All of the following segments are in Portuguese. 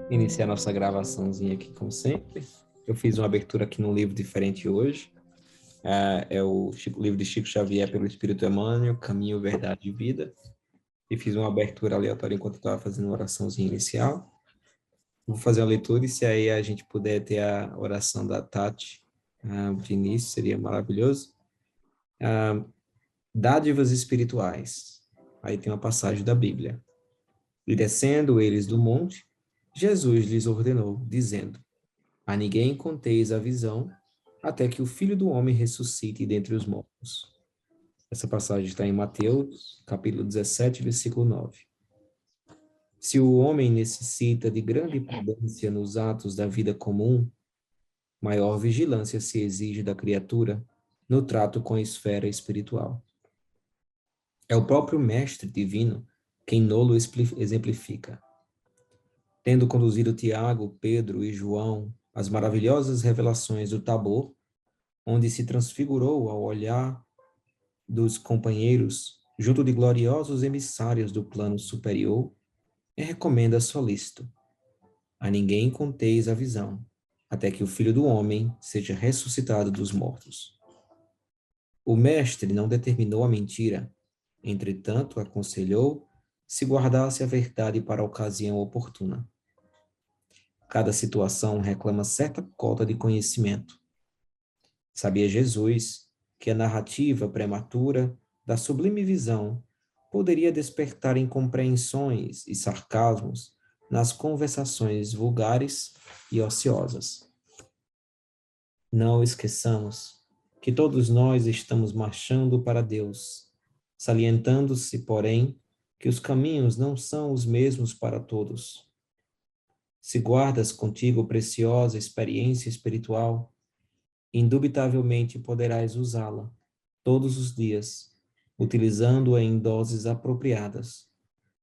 iniciar nossa gravaçãozinha aqui, como sempre. Eu fiz uma abertura aqui num livro diferente hoje. É o livro de Chico Xavier, Pelo Espírito Emmanuel, Caminho, Verdade e Vida. E fiz uma abertura aleatória enquanto eu estava fazendo uma oraçãozinha inicial. Vou fazer a leitura e se aí a gente puder ter a oração da Tati de início, seria maravilhoso. Dádivas espirituais. Aí tem uma passagem da Bíblia. E descendo eles do monte, Jesus lhes ordenou, dizendo: A ninguém conteis a visão, até que o Filho do Homem ressuscite dentre os mortos. Essa passagem está em Mateus, capítulo 17, versículo 9. Se o homem necessita de grande prudência nos atos da vida comum, maior vigilância se exige da criatura no trato com a esfera espiritual. É o próprio Mestre Divino quem nolo exemplifica. Tendo conduzido Tiago, Pedro e João às maravilhosas revelações do Tabor, onde se transfigurou ao olhar dos companheiros, junto de gloriosos emissários do plano superior, e recomenda solícito: a ninguém conteis a visão, até que o Filho do Homem seja ressuscitado dos mortos. O mestre não determinou a mentira, entretanto aconselhou se guardasse a verdade para a ocasião oportuna. Cada situação reclama certa cota de conhecimento. Sabia Jesus que a narrativa prematura da sublime visão poderia despertar incompreensões e sarcasmos nas conversações vulgares e ociosas. Não esqueçamos que todos nós estamos marchando para Deus, salientando-se, porém, que os caminhos não são os mesmos para todos. Se guardas contigo preciosa experiência espiritual, indubitavelmente poderás usá-la todos os dias, utilizando-a em doses apropriadas,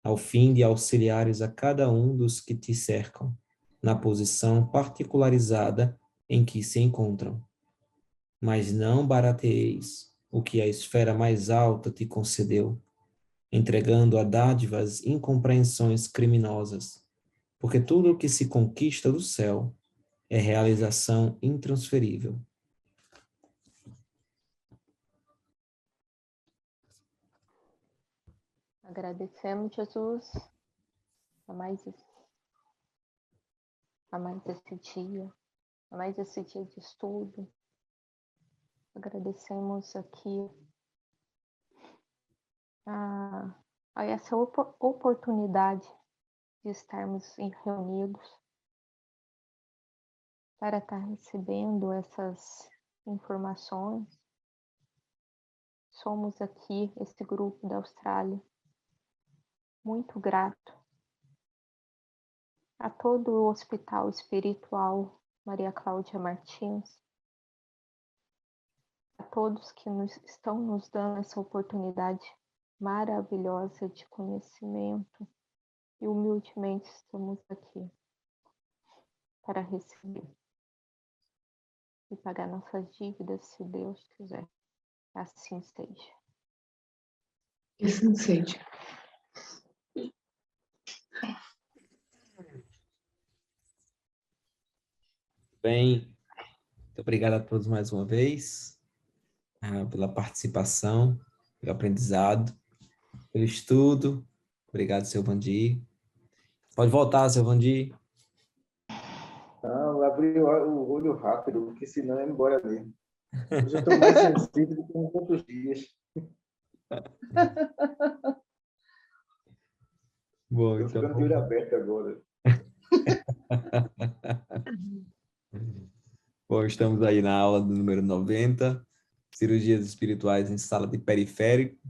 ao fim de auxiliares a cada um dos que te cercam, na posição particularizada em que se encontram. Mas não barateeis o que a esfera mais alta te concedeu, entregando a dádivas incompreensões criminosas, porque tudo o que se conquista do céu é realização intransferível. Agradecemos, Jesus, a mais esse dia de estudo. Agradecemos aqui a essa oportunidade de estarmos reunidos para estar recebendo essas informações. Somos aqui, esse grupo da Austrália, muito grato a todo o Hospital Espiritual Maria Cláudia Martins, a todos que estão nos dando essa oportunidade maravilhosa de conhecimento, e humildemente estamos aqui para receber e pagar nossas dívidas, se Deus quiser. Assim seja. Assim seja. Bem, muito obrigado a todos mais uma vez, pela participação, pelo aprendizado, pelo estudo. Obrigado, seu Vandir. Pode voltar, seu Vandir. Não, abri o olho rápido, porque senão é embora mesmo. Hoje eu estou mais sensível do que nos outros dias. Bom, Estou então, ficando de olho aberto agora. Bom, estamos aí na aula do número 90, Cirurgias Espirituais em Sala de Periférico,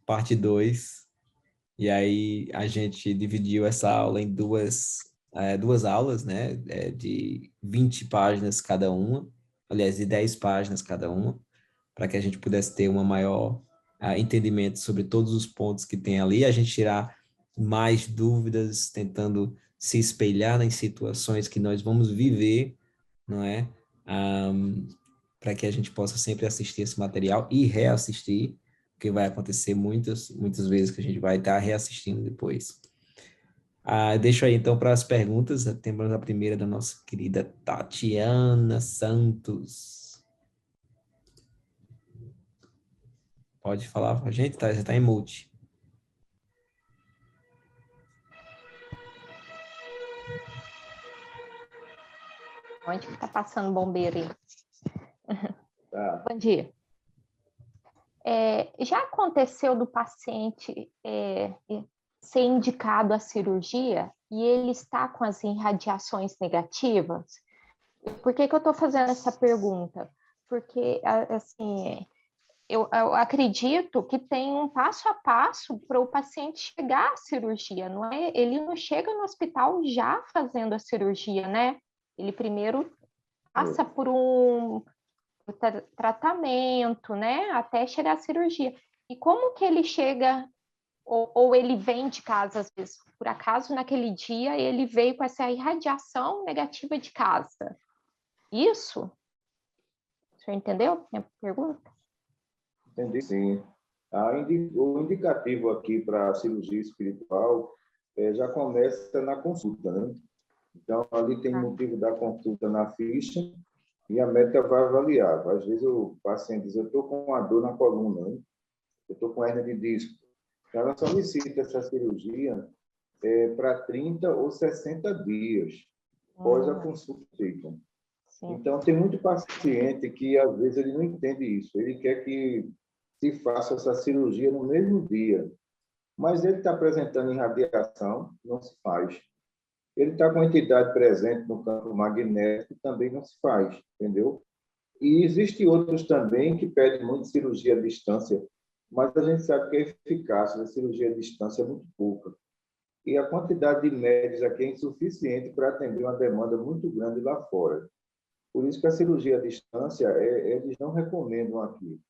parte 2. E aí a gente dividiu essa aula em duas aulas, né, de 20 páginas cada uma, aliás, de 10 páginas cada uma, para que a gente pudesse ter uma maior entendimento sobre todos os pontos que tem ali, a gente tirar mais dúvidas, tentando se espelhar nas situações que nós vamos viver, não é? Para que a gente possa sempre assistir esse material e reassistir, porque vai acontecer muitas vezes que a gente vai estar reassistindo depois. Deixo aí então para as perguntas. Temos a primeira da nossa querida Tatiana Santos. Pode falar com a gente, tá? Você está em mute. Onde que tá passando bombeiro aí? Tá. Bom dia. Já aconteceu do paciente ser indicado a cirurgia e ele está com as irradiações negativas? Por que eu estou fazendo essa pergunta? Porque, assim, eu acredito que tem um passo a passo para o paciente chegar à cirurgia, não é? Ele não chega no hospital já fazendo a cirurgia, né? Ele primeiro passa por um tratamento, né? Até chegar à cirurgia. E como que ele chega, ou ele vem de casa, às vezes, por acaso, naquele dia, ele veio com essa irradiação negativa de casa? Isso? O senhor entendeu minha pergunta? Entendi, sim. O indicativo aqui para a cirurgia espiritual já começa na consulta, né? Então, ali tem motivo da consulta na ficha e a médica vai avaliar. Às vezes o paciente diz, eu estou com uma dor na coluna, né? Eu estou com hernia de disco. Então, ela solicita essa cirurgia para 30 ou 60 dias após a consulta feita. Então, tem muito paciente que, às vezes, ele não entende isso. Ele quer que se faça essa cirurgia no mesmo dia. Mas ele está apresentando irradiação, não se faz. Ele está com a entidade presente no campo magnético, também não se faz, entendeu? E existem outros também que pedem muito cirurgia à distância, mas a gente sabe que a eficácia da cirurgia à distância é muito pouca. E a quantidade de médicos aqui é insuficiente para atender uma demanda muito grande lá fora. Por isso que a cirurgia à distância, eles não recomendam aqui.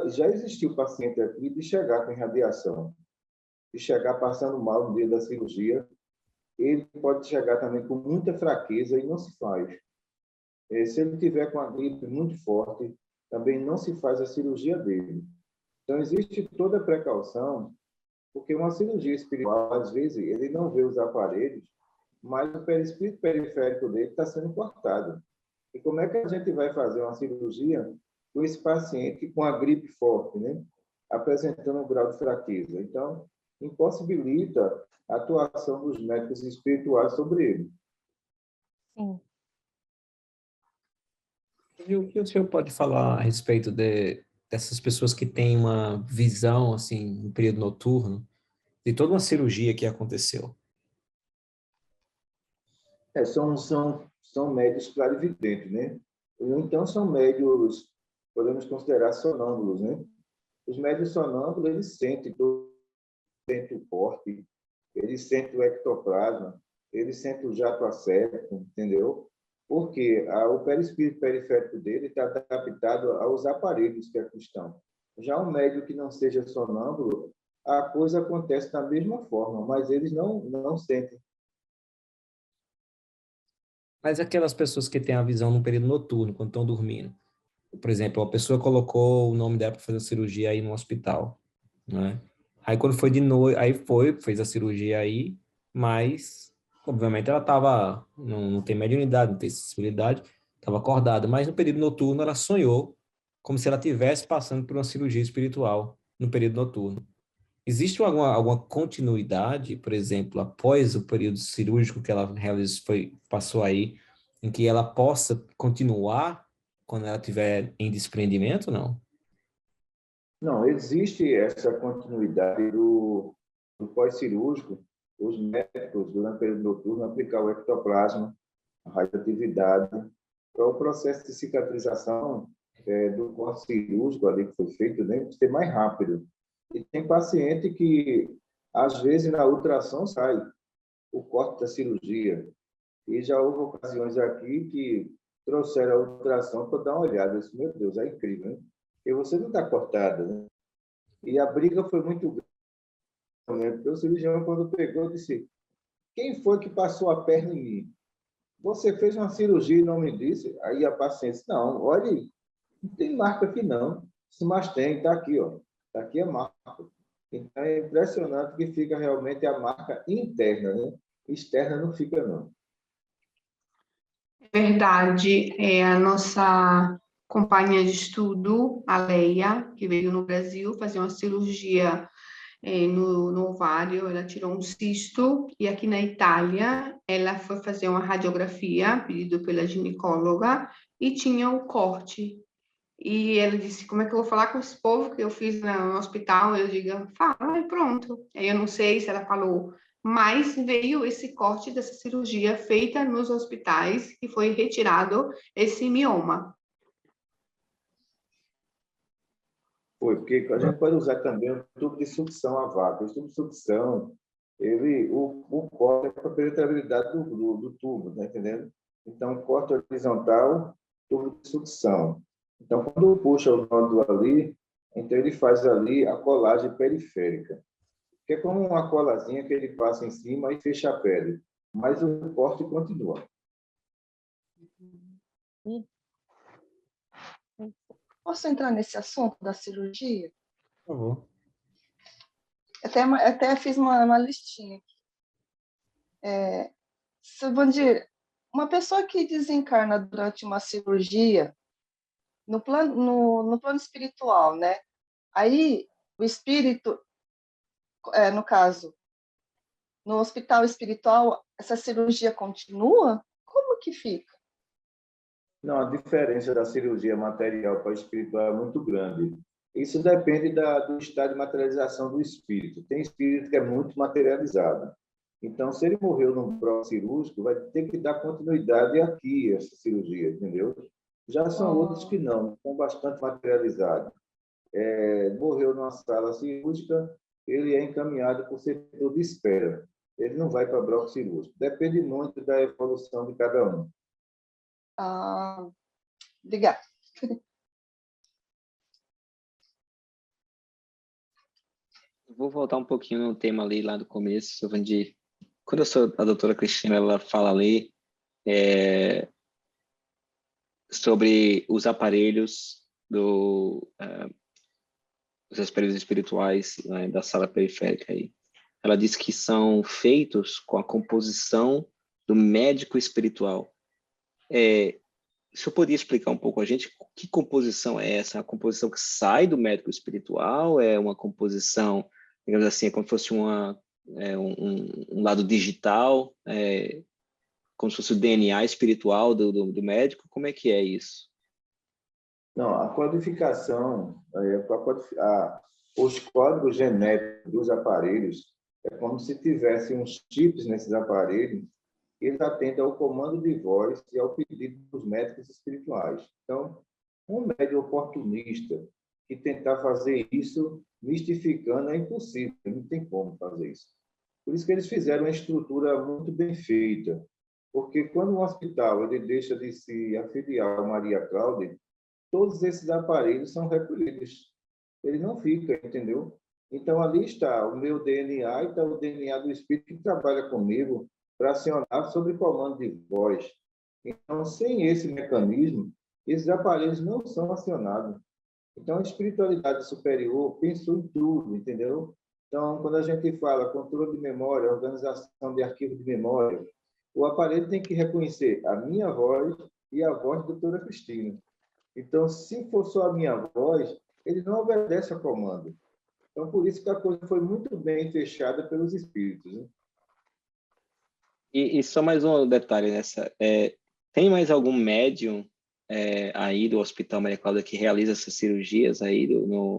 Já existiu paciente aqui de chegar com irradiação, de chegar passando mal no dia da cirurgia. Ele pode chegar também com muita fraqueza e não se faz. Se ele tiver com a gripe muito forte, também não se faz a cirurgia dele. Então, existe toda a precaução, porque uma cirurgia espiritual, às vezes, ele não vê os aparelhos, mas o perispírito periférico dele está sendo cortado. E como é que a gente vai fazer uma cirurgia com esse paciente com a gripe forte, né? Apresentando um grau de fraqueza? Então, impossibilita a atuação dos médicos espirituais sobre ele. Sim. E o que o senhor pode falar a respeito dessas pessoas que têm uma visão, assim, no período noturno, de toda uma cirurgia que aconteceu? São médios clarividentes, né? Então, são médios, podemos considerar sonâmbulos, né? Os médios sonâmbulos, eles sentem o corte, eles sentem o ectoplasma, eles sentem o jato asséptico, entendeu? Porque o perispírito periférico dele está adaptado aos aparelhos que aqui estão. Já um médium que não seja sonâmbulo, a coisa acontece da mesma forma, mas eles não sentem. Mas aquelas pessoas que têm a visão no período noturno, quando estão dormindo. Por exemplo, a pessoa colocou o nome dela para fazer a cirurgia aí no hospital, né? Aí quando foi de noite, fez a cirurgia aí, mas obviamente ela estava, não tem mediunidade, não tem sensibilidade, estava acordada, mas no período noturno ela sonhou como se ela estivesse passando por uma cirurgia espiritual no período noturno. Existe alguma continuidade, por exemplo, após o período cirúrgico que ela realizou, passou aí, em que ela possa continuar quando ela estiver em desprendimento, não? Não, existe essa continuidade do pós-cirúrgico, os médicos, durante o período noturno, aplicar o ectoplasma, a radioatividade, para o processo de cicatrização do corte cirúrgico ali que foi feito, né, ser mais rápido. E tem paciente que, às vezes, na ultrassom sai o corte da cirurgia. E já houve ocasiões aqui que trouxeram a ultrassom para dar uma olhada. Eu disse, meu Deus, é incrível, né? E você não está cortada, né? E a briga foi muito grande, né? Porque o cirurgião, quando pegou, disse, quem foi que passou a perna em mim? Você fez uma cirurgia e não me disse? Aí a paciente disse, não, olha, não tem marca aqui não. Disse, mas tem, está aqui, ó. Está aqui a marca. Então, é impressionante que fica realmente a marca interna, né? Externa não fica, não. Verdade, a nossa companhia de estudo, a Leia, que veio no Brasil fazer uma cirurgia no ovário, ela tirou um cisto, e aqui na Itália, ela foi fazer uma radiografia, pedido pela ginecóloga, e tinha o corte. E ela disse, como é que eu vou falar com esse povo que eu fiz no hospital? Eu digo, fala e pronto. Aí eu não sei se ela falou, mas veio esse corte dessa cirurgia feita nos hospitais e foi retirado esse mioma. Foi, porque a gente pode usar também o tubo de sucção a vácuo. O tubo de sucção, o corte é para a penetrabilidade do tubo, tá entendendo? Então, corte horizontal, tubo de sucção. Então, quando puxa o nódulo ali, então ele faz ali a colagem periférica, que é como uma colazinha que ele passa em cima e fecha a pele. Mas o corte continua. Posso entrar nesse assunto da cirurgia? Por favor. Até fiz uma listinha aqui. Vandir, uma pessoa que desencarna durante uma cirurgia, no plano espiritual, né? Aí, o espírito, no caso, no hospital espiritual, essa cirurgia continua? Como que fica? Não, a diferença da cirurgia material para a espiritual é muito grande. Isso depende do estado de materialização do espírito. Tem espírito que é muito materializado. Então, se ele morreu num bloco cirúrgico, vai ter que dar continuidade aqui, essa cirurgia, entendeu? Já são outros que não, estão bastante materializados. Morreu numa sala cirúrgica, ele é encaminhado para o setor de espera. Ele não vai para bloco cirúrgico. Depende muito da evolução de cada um. Obrigada. Vou voltar um pouquinho no tema ali lá do começo, Vandir. Quando a doutora Cristina ela fala ali sobre os aparelhos os aparelhos espirituais, né, da sala periférica aí, ela diz que são feitos com a composição do médico espiritual. O senhor poderia explicar um pouco a gente que composição é essa? A composição que sai do médico espiritual? É uma composição, digamos assim, é como se fosse um lado digital, como se fosse o DNA espiritual do médico? Como é que é isso? Não, a codificação, os códigos genéticos dos aparelhos, é como se tivesse uns chips nesses aparelhos, que eles atendem ao comando de voz e ao pedido dos médicos espirituais. Então, um médium oportunista que tentar fazer isso mistificando é impossível, não tem como fazer isso. Por isso que eles fizeram uma estrutura muito bem feita, porque quando um hospital ele deixa de se afiliar ao Maria Cláudia, todos esses aparelhos são recolhidos. Ele não fica, entendeu? Então, ali está o meu DNA e está o DNA do espírito que trabalha comigo para acionar sobre comando de voz. Então, sem esse mecanismo, esses aparelhos não são acionados. Então, a espiritualidade superior pensou em tudo, entendeu? Então, quando a gente fala controle de memória, organização de arquivo de memória, o aparelho tem que reconhecer a minha voz e a voz da doutora Cristina. Então, se for só a minha voz, ele não obedece ao comando. Então, por isso que a coisa foi muito bem fechada pelos espíritos, né? E só mais um detalhe nessa. Tem mais algum médium aí do Hospital Maria Cláudia que realiza essas cirurgias aí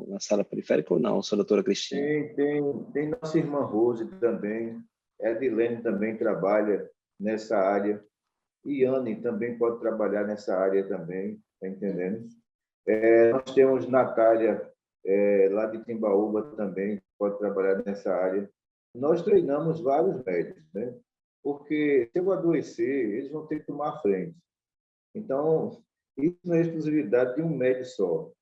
na sala periférica ou não, só a doutora Cristina? Tem nossa irmã Rose também, Edilene também trabalha nessa área, Iane também pode trabalhar nessa área também, está entendendo? Nós temos Natália, lá de Timbaúba também, pode trabalhar nessa área. Nós treinamos vários médicos, né? Porque se eu adoecer, eles vão ter que tomar a frente. Então, isso não é exclusividade de um médico só.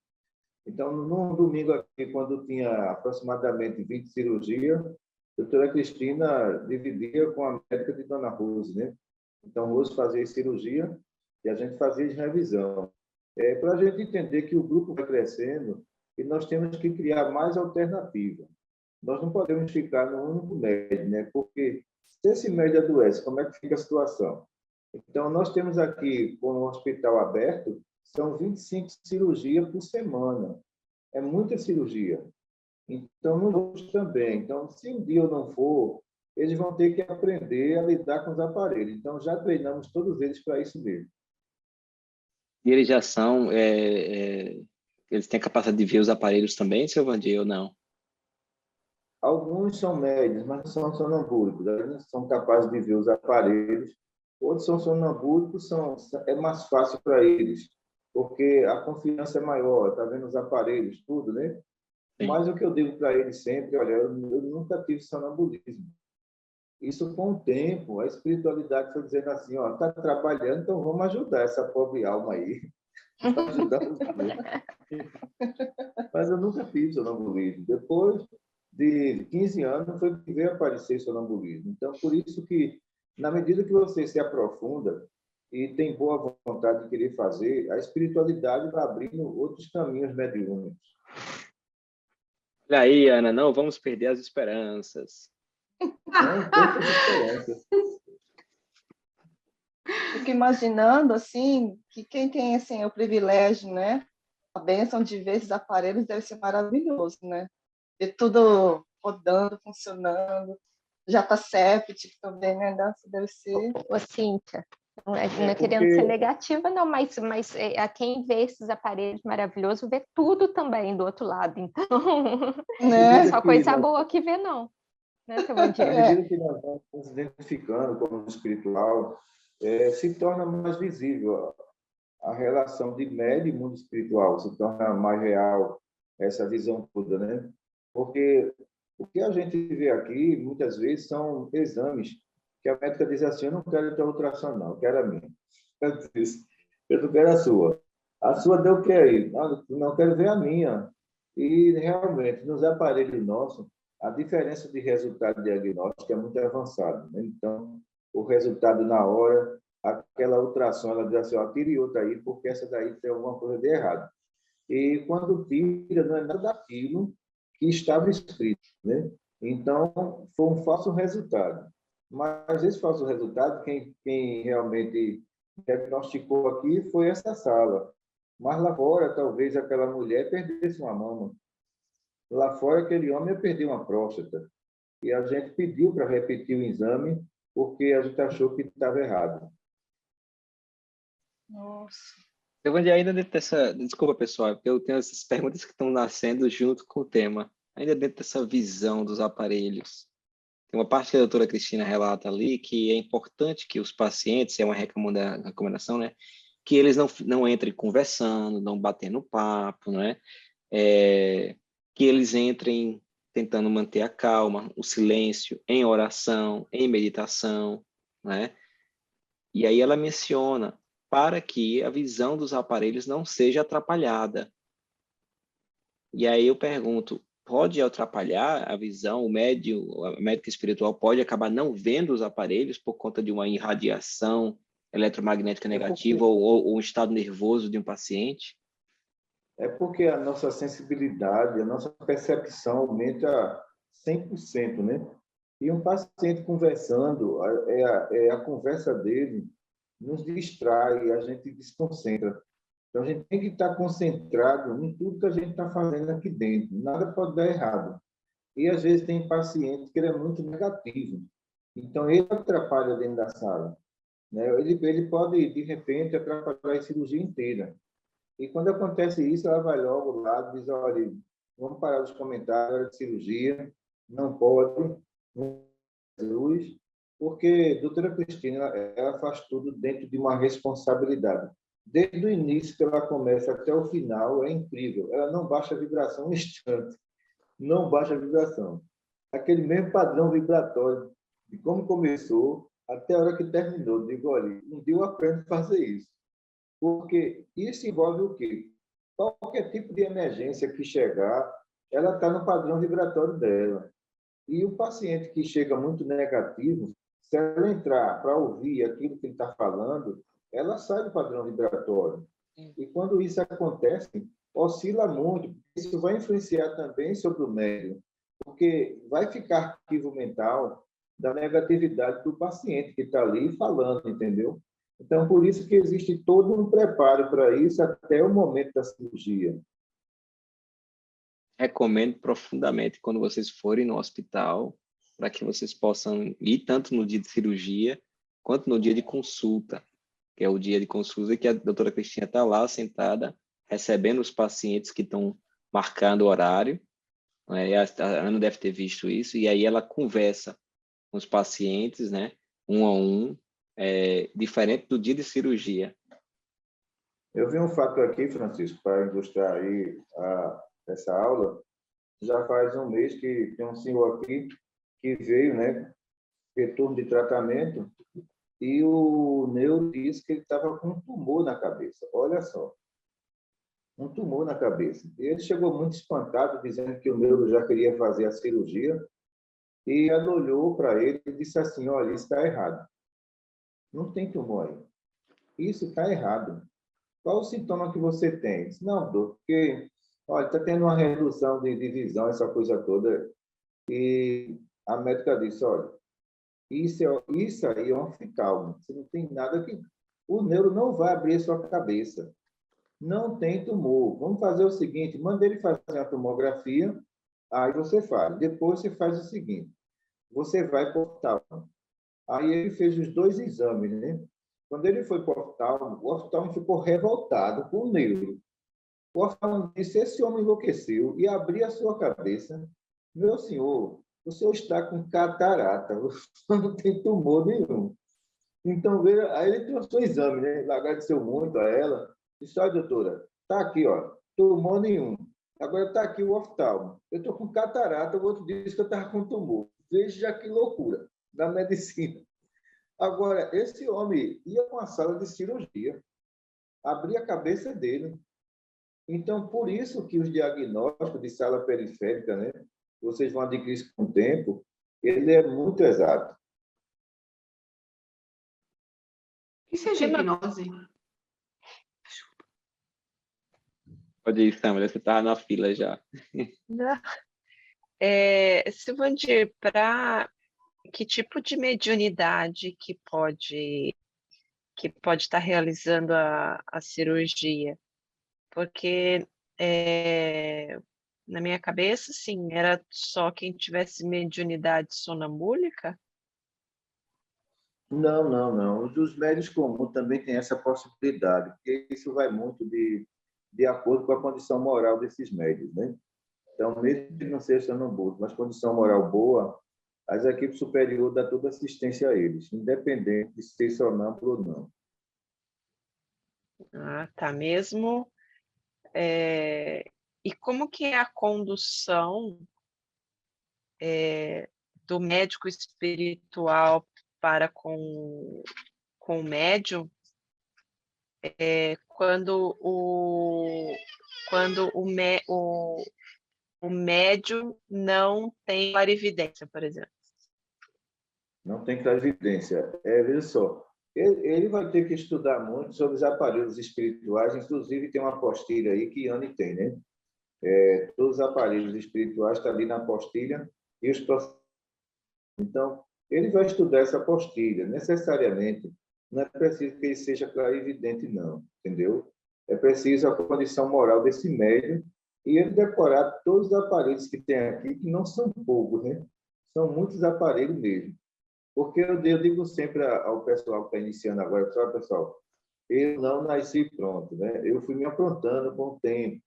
Então, num domingo aqui, quando tinha aproximadamente 20 cirurgias, a doutora Cristina dividia com a médica de Dona Rose, né? Então, Rose fazia cirurgia e a gente fazia de revisão. Para a gente entender que o grupo vai crescendo e nós temos que criar mais alternativas. nós não podemos ficar no único médio, né? Porque se esse médio adoece, como é que fica a situação? Então, nós temos aqui, com o hospital aberto, são 25 cirurgias por semana. É muita cirurgia. Então, nos outros também. Então, se um dia eu não for, eles vão ter que aprender a lidar com os aparelhos. Então, já treinamos todos eles para isso mesmo. E eles já são, eles têm a capacidade de ver os aparelhos também, seu Vandir, ou não? Alguns são médios, mas não são sonambúlicos. Eles são capazes de ver os aparelhos. Outros são sonambúlicos, é mais fácil para eles, porque a confiança é maior, está vendo os aparelhos, tudo, né? Sim. Mas o que eu digo para eles sempre, olha, eu nunca tive sonambulismo. Isso, com o tempo, a espiritualidade foi dizendo assim, ó, está trabalhando, então vamos ajudar essa pobre alma aí. Ajudar os dois. Mas eu nunca fiz sonambulismo. Depois de 15 anos foi que veio aparecer sonambulismo. Então, por isso que, na medida que você se aprofunda e tem boa vontade de querer fazer, a espiritualidade vai abrindo outros caminhos mediúnicos. Olha aí, Ana, não vamos perder as esperanças. Não tem diferença. Fico imaginando, assim, que quem tem, assim, o privilégio, né? A bênção de ver esses aparelhos deve ser maravilhoso, né? Ver tudo rodando, funcionando. Já tá séptico também, né? Deve ser... Ô, Cíntia, não é querendo ser negativa, não, mas a quem vê esses aparelhos maravilhosos vê tudo também do outro lado. Então, não é só coisa boa que vê, não. Né, seu Vandir? À medida que nós vamos nos identificando como espiritual, se torna mais visível a relação de médio e mundo espiritual, se torna mais real essa visão toda, né? Porque o que a gente vê aqui, muitas vezes, são exames que a médica diz assim, eu não quero tua ultrassom, não, eu quero a minha. Eu não quero a sua. A sua deu o que aí? Não quero ver a minha. E, realmente, nos aparelhos nossos, a diferença de resultado diagnóstico é muito avançada, né? Então, o resultado na hora, aquela ultrassom, ela diz assim, ó, tire outra aí, porque essa daí tem alguma coisa de errado. E quando tira, não é nada daquilo que estava escrito, né? Então, foi um falso resultado. Mas esse falso resultado, quem realmente diagnosticou aqui foi essa sala. Mas lá fora, talvez aquela mulher perdesse uma mama. Lá fora, aquele homem ia perder uma próstata. E a gente pediu para repetir o exame, porque a gente achou que estava errado. Nossa. Eu vou ainda dentro dessa... Desculpa, pessoal, porque eu tenho essas perguntas que estão nascendo junto com o tema. Ainda dentro dessa visão dos aparelhos. Tem uma parte que a doutora Cristina relata ali que é importante que os pacientes, é uma recomendação, né? Que eles não entrem conversando, não batendo papo, né? Que eles entrem tentando manter a calma, o silêncio, em oração, em meditação, né? E aí ela menciona para que a visão dos aparelhos não seja atrapalhada. E aí eu pergunto, pode atrapalhar a visão? A médica espiritual pode acabar não vendo os aparelhos por conta de uma irradiação eletromagnética negativa ou um estado nervoso de um paciente? É porque a nossa sensibilidade, a nossa percepção aumenta 100%, né? E um paciente conversando, a conversa dele nos distrai, a gente desconcentra. Então, a gente tem que estar concentrado em tudo que a gente está fazendo aqui dentro. Nada pode dar errado. E, às vezes, tem paciente que ele é muito negativo. Então, ele atrapalha dentro da sala, né? Ele pode, de repente, atrapalhar a cirurgia inteira. E, quando acontece isso, ela vai logo lá e diz, olha, vamos parar os comentários, hora de cirurgia, não pode, luz, porque a doutora Cristina, ela faz tudo dentro de uma responsabilidade. Desde o início que ela começa até o final, é incrível. Ela não baixa a vibração um instante. Não baixa a vibração. Aquele mesmo padrão vibratório de como começou até a hora que terminou. Digo, olha, um dia eu aprendo a fazer isso. Porque isso envolve o quê? Qualquer tipo de emergência que chegar, ela está no padrão vibratório dela. E o paciente que chega muito negativo, se ela entrar para ouvir aquilo que ele está falando, ela sai do padrão vibratório. E quando isso acontece, oscila muito. Isso vai influenciar também sobre o médium, porque vai ficar arquivo mental da negatividade do paciente que está ali falando, entendeu? Então, por isso que existe todo um preparo para isso até o momento da cirurgia. Recomendo profundamente quando vocês forem no hospital, para que vocês possam ir tanto no dia de cirurgia, quanto no dia de consulta, que é o dia de consulta que a doutora Cristina está lá sentada, recebendo os pacientes que estão marcando o horário, né? E a Ana deve ter visto isso, e aí ela conversa com os pacientes, né, um a um, diferente do dia de cirurgia. Eu vi um fato aqui, Francisco, para ilustrar aí essa aula. Já faz um mês que tem um senhor aqui que veio, né, retorno de tratamento, e o neuro disse que ele estava com um tumor na cabeça. Olha só, um tumor na cabeça. E ele chegou muito espantado, dizendo que o neuro já queria fazer a cirurgia, e ela olhou para ele e disse assim: olha, isso está errado. Não tem tumor aí. Isso está errado. Qual o sintoma que você tem? Disse, não, doutor, porque olha, está tendo uma redução de visão, essa coisa toda. E a médica disse: olha, isso aí é um oftalmo. Você não tem nada que. O neuro não vai abrir a sua cabeça. Não tem tumor. Vamos fazer o seguinte: manda ele fazer a tomografia, aí você faz. Depois você faz o seguinte: você vai para o oftalmo. Aí ele fez os 2 exames, né? Quando ele foi para o oftalmo ficou revoltado com o neuro. O oftalmo disse: esse homem enlouqueceu e abriu a sua cabeça. Meu senhor, o senhor está com catarata, o senhor não tem tumor nenhum. Então, veja, aí ele trouxe o exame, né? Ele agradeceu muito a ela. Disse: olha, doutora, está aqui, ó, tumor nenhum. Agora está aqui o oftalmo. Eu estou com catarata, o outro disse que eu estava com tumor. Veja que loucura da medicina. Agora, esse homem ia para uma sala de cirurgia, abria a cabeça dele. Então, por isso que os diagnósticos de sala periférica, né, vocês vão adquirir isso com o tempo, ele é muito exato. Isso é hipnose? Pode ir, Samara, você estava na fila já. Não. Silvandir, para que tipo de mediunidade que pode estar realizando a cirurgia? Porque na minha cabeça, sim, era só quem tivesse mediunidade sonambúlica? Não, não, não. Os médios comuns também têm essa possibilidade, porque isso vai muito de acordo com a condição moral desses médios, né? Então, mesmo que não seja sonambulo, mas condição moral boa, as equipes superiores dão toda assistência a eles, independente de ser sonâmbulo ou não. Ah, tá. Mesmo. E como que é a condução do médico espiritual para com o médium quando o médium não tem clarividência, por exemplo? Não tem clarividência. Veja só, ele vai ter que estudar muito sobre os aparelhos espirituais, inclusive tem uma apostila aí que Anne tem, né? Todos os aparelhos espirituais estão ali na apostila e os processos. Então, ele vai estudar essa apostila. Necessariamente, não é preciso que ele seja clarividente, não, entendeu? É preciso a condição moral desse médium e ele decorar todos os aparelhos que tem aqui, que não são poucos, né? São muitos aparelhos mesmo. Porque eu digo sempre ao pessoal que está iniciando agora: pessoal, eu não nasci pronto, né? Eu fui me aprontando com o tempo,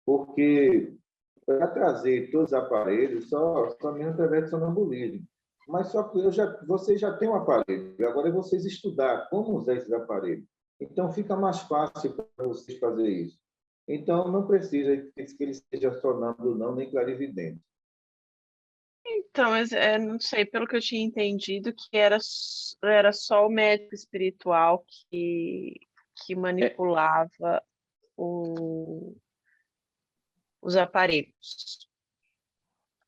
porque para trazer todos os aparelhos só mesmo através do sonambulismo. Mas só que vocês já têm um aparelho, agora é vocês estudar como usar esses aparelhos. Então fica mais fácil para vocês fazer isso. Então não precisa que ele seja sonâmbulo não, nem clarividente. Então, mas, não sei, pelo que eu tinha entendido, que era só o médico espiritual que manipulava os aparelhos,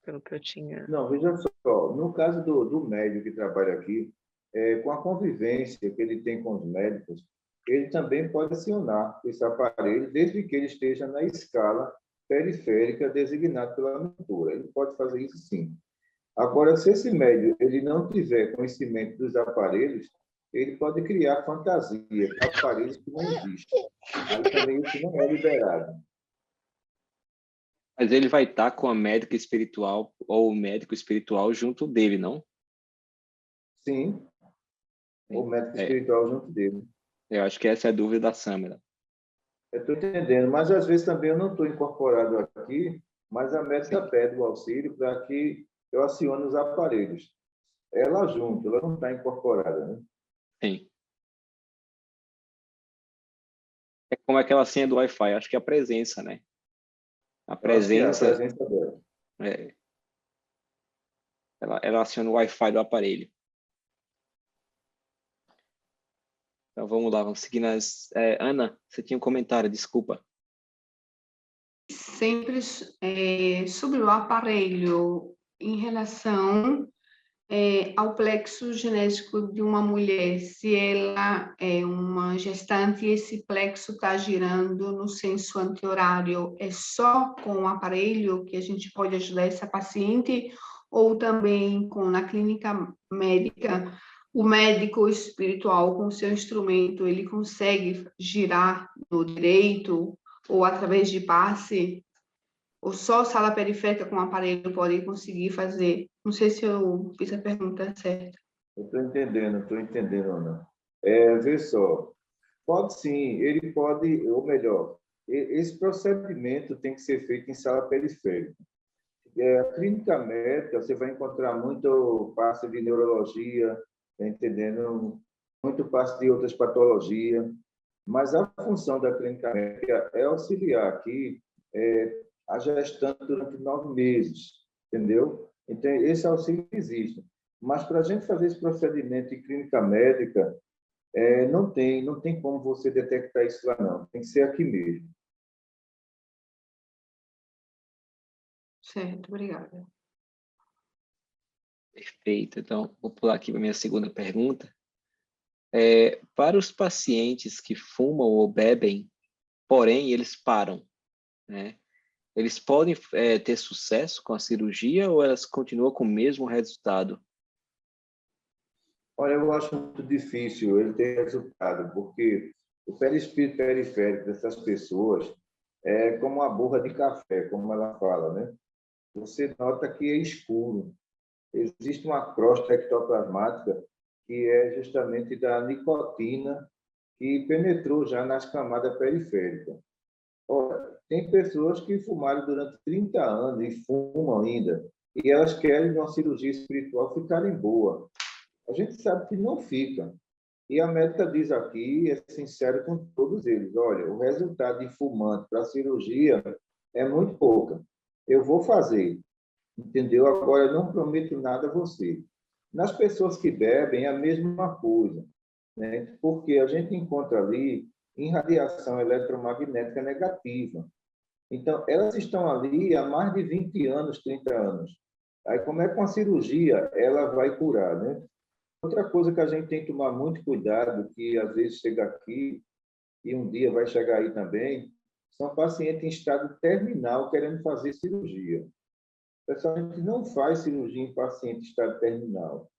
pelo que eu tinha. Não, veja só, no caso do médico que trabalha aqui, com a convivência que ele tem com os médicos, ele também pode acionar esse aparelho, desde que ele esteja na escala periférica designado pela mentora. Ele pode fazer isso sim. Agora, se esse médium ele não tiver conhecimento dos aparelhos, ele pode criar fantasia de aparelhos que não existem. Aí também isso não é liberado. Mas ele vai estar com a médica espiritual ou o médico espiritual junto dele, não? Sim, o médico É, espiritual junto dele. eu acho que essa é a dúvida da Sâmara. Eu estou entendendo, mas às vezes também eu não estou incorporado aqui, mas a médica pede o auxílio para que eu acione os aparelhos. Ela junto, ela não está incorporada, né? Sim. É como aquela senha do Wi-Fi, acho que é a presença, né? A Eu acho que é a presença, presença dela. ela aciona o Wi-Fi do aparelho. Então vamos lá, vamos seguir nas... Ana, você tinha um comentário, desculpa. Sempre sobre o aparelho em relação ao plexo genético de uma mulher, se ela é uma gestante e esse plexo está girando no senso anti-horário, é só com o aparelho que a gente pode ajudar essa paciente ou também na clínica médica, o médico espiritual com seu instrumento, ele consegue girar no direito ou através de passe? Ou só sala periférica com aparelho pode conseguir fazer? Não sei se eu fiz a pergunta certa. Eu estou entendendo, Ana. Vê só, pode sim, ele pode, ou melhor, esse procedimento tem que ser feito em sala periférica. A clínica médica, você vai encontrar muito passe de neurologia, tá entendendo? Muito passe de outras patologias, mas a função da clínica médica é auxiliar aqui a gestante durante 9 meses, entendeu? Então, esse auxílio existe. Mas para a gente fazer esse procedimento em clínica médica, não tem como você detectar isso lá, não. Tem que ser aqui mesmo. Certo, obrigada. Perfeito. Então, vou pular aqui para a minha segunda pergunta. Para os pacientes que fumam ou bebem, porém, eles param, né? Eles podem ter sucesso com a cirurgia ou elas continuam com o mesmo resultado? Olha, eu acho muito difícil ele ter resultado, porque o perispírito periférico dessas pessoas é como uma borra de café, como ela fala, né? Você nota que é escuro. Existe uma crosta ectoplasmática que é justamente da nicotina que penetrou já nas camadas periféricas. Ora, tem pessoas que fumaram durante 30 anos e fumam ainda, e elas querem, uma cirurgia espiritual, ficarem boa. A gente sabe que não fica. E a médica diz aqui, é sincero com todos eles, olha, o resultado de fumante para a cirurgia é muito pouca. Eu vou fazer, entendeu? Agora, eu não prometo nada a você. Nas pessoas que bebem, é a mesma coisa, né? Porque a gente encontra ali irradiação eletromagnética negativa. Então, elas estão ali há mais de 20 anos, 30 anos. Aí, como é que com a cirurgia ela vai curar, né? Outra coisa que a gente tem que tomar muito cuidado, que às vezes chega aqui e um dia vai chegar aí também, são pacientes em estado terminal querendo fazer cirurgia. Pessoal, a gente não faz cirurgia em paciente em estado terminal.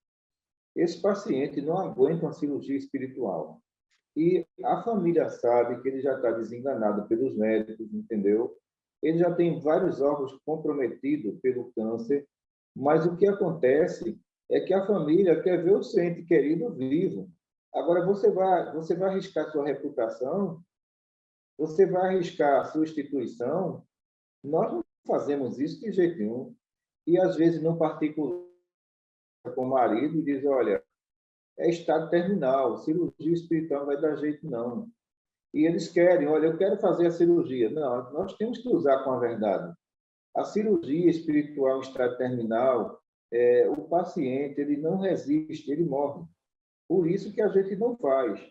Esse paciente não aguenta uma cirurgia espiritual. E a família sabe que ele já está desenganado pelos médicos, entendeu? Ele já tem vários órgãos comprometidos pelo câncer, mas o que acontece é que a família quer ver o seu ente querido vivo. Agora, você vai arriscar sua reputação? Você vai arriscar a sua instituição? Nós não fazemos isso de jeito nenhum. E, às vezes, no particular, com o marido, diz, olha, é estado terminal, cirurgia espiritual não vai dar jeito, não. E eles querem, olha, eu quero fazer a cirurgia. Não, nós temos que usar com a verdade. A cirurgia espiritual em estado terminal, o paciente ele não resiste, ele morre. Por isso que a gente não faz.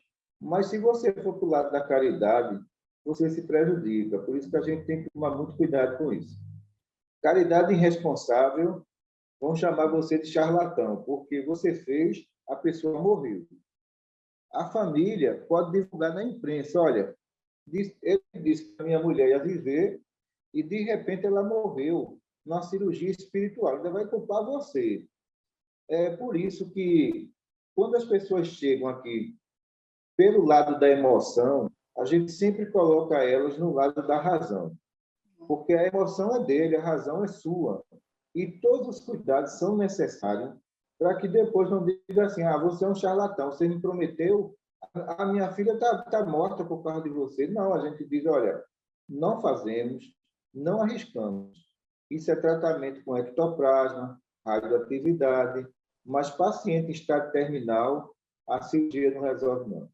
Mas se você for para o lado da caridade, você se prejudica. Por isso que a gente tem que tomar muito cuidado com isso. Caridade irresponsável, vão chamar você de charlatão, porque você fez, a pessoa morreu. A família pode divulgar na imprensa, olha, ele disse que a minha mulher ia viver e de repente ela morreu numa cirurgia espiritual. Ainda vai culpar você. É por isso que, quando as pessoas chegam aqui pelo lado da emoção, a gente sempre coloca elas no lado da razão. Porque a emoção é dele, a razão é sua. E todos os cuidados são necessários para que depois não diga assim, você é um charlatão, você me prometeu, a minha filha tá morta por causa de você. Não, a gente diz, olha, não fazemos, não arriscamos. Isso é tratamento com ectoplasma, radioatividade, mas paciente em estado terminal, a cirurgia não resolve, não.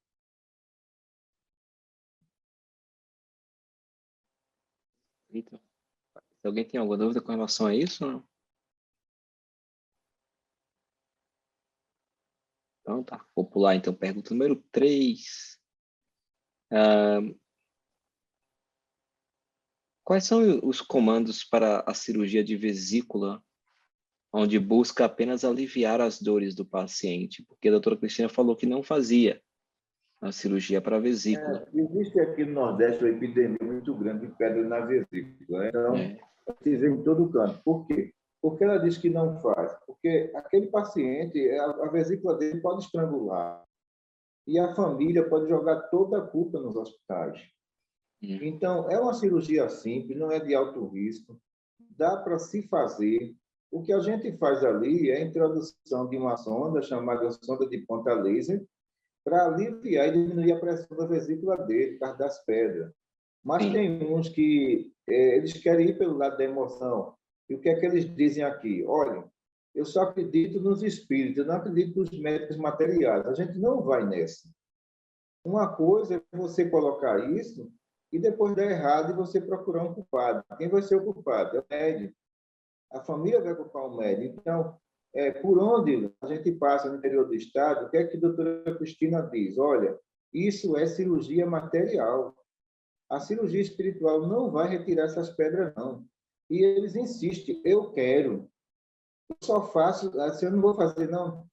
Então, se alguém tem alguma dúvida com relação a isso, não? Então tá, vou pular então. Pergunta número 3. Quais são os comandos para a cirurgia de vesícula, onde busca apenas aliviar as dores do paciente? Porque a doutora Cristina falou que não fazia a cirurgia para a vesícula. Existe aqui no Nordeste uma epidemia muito grande de pedra na vesícula. Né? Então, se vê em todo canto. Por quê? Porque ela diz que não faz. Porque aquele paciente, a vesícula dele pode estrangular. E a família pode jogar toda a culpa nos hospitais. Então, é uma cirurgia simples, não é de alto risco. Dá para se fazer. O que a gente faz ali é a introdução de uma sonda chamada sonda de ponta laser, para aliviar e diminuir a pressão da vesícula dele, por causa das pedras. Mas tem uns que eles querem ir pelo lado da emoção. E o que é que eles dizem aqui? Olha, eu só acredito nos espíritos, eu não acredito nos médicos materiais. A gente não vai nessa. Uma coisa é você colocar isso e depois dar errado e você procurar um culpado. Quem vai ser o culpado? É o médico. A família vai culpar o médico. Então, por onde a gente passa no interior do estado, o que é que a doutora Cristina diz? Olha, isso é cirurgia material. A cirurgia espiritual não vai retirar essas pedras, não. E eles insistem, eu quero. Eu só faço, assim, eu não vou fazer, não.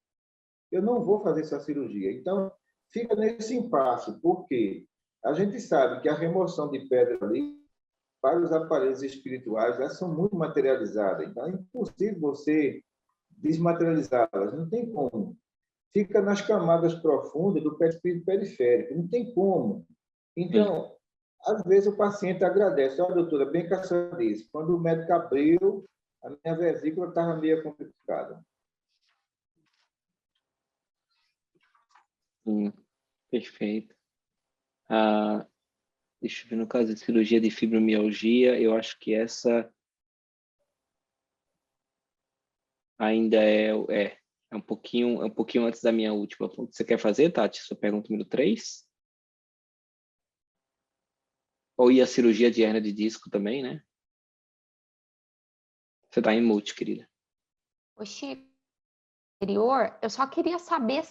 Eu não vou fazer essa cirurgia. Então, fica nesse impasse. Por quê? A gente sabe que a remoção de pedra ali, para os aparelhos espirituais, elas são muito materializadas. Então, é impossível você desmaterializá-las, não tem como. Fica nas camadas profundas do perispírito periférico, não tem como. Então, às vezes o paciente agradece. Olha, doutora, bem que a senhora disse, quando o médico abriu, a minha vesícula estava meio complicada. Perfeito. Deixa eu ver, no caso de cirurgia de fibromialgia, eu acho que essa ainda é um pouquinho antes da minha última. Você quer fazer, Tati? Sua pergunta número 3? Ou ia a cirurgia de hérnia de disco também, né? Você está em mute, querida. O Chico, anterior, eu só queria saber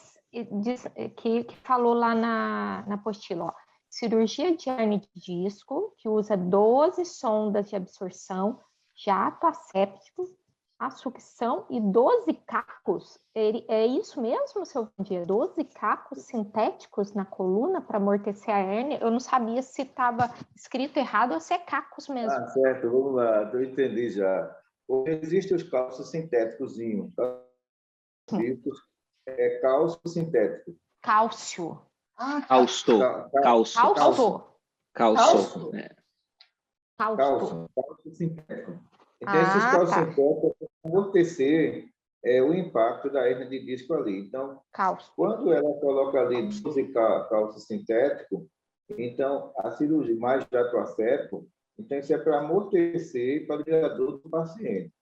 que falou lá na apostila, ó, cirurgia de hérnia de disco, que usa 12 sondas de absorção, jato asséptico, a sucção e 12 cacos. É isso mesmo, seu dia? 12 cacos sintéticos na coluna para amortecer a hérnia? Eu não sabia se estava escrito errado ou se é cacos mesmo. Certo, vamos lá, eu entendi já. Existem os cálcios sintéticos. É cálcio sintético. Cálcio. Cálcio. Cálcio sintético. Então, esses cálcios sintéticos vão amortecer o impacto da hérnia de disco ali. Então, quando ela coloca ali 12 cálcio sintético, então, a cirurgia mais jato asséptico, então isso é para amortecer para o dor do paciente.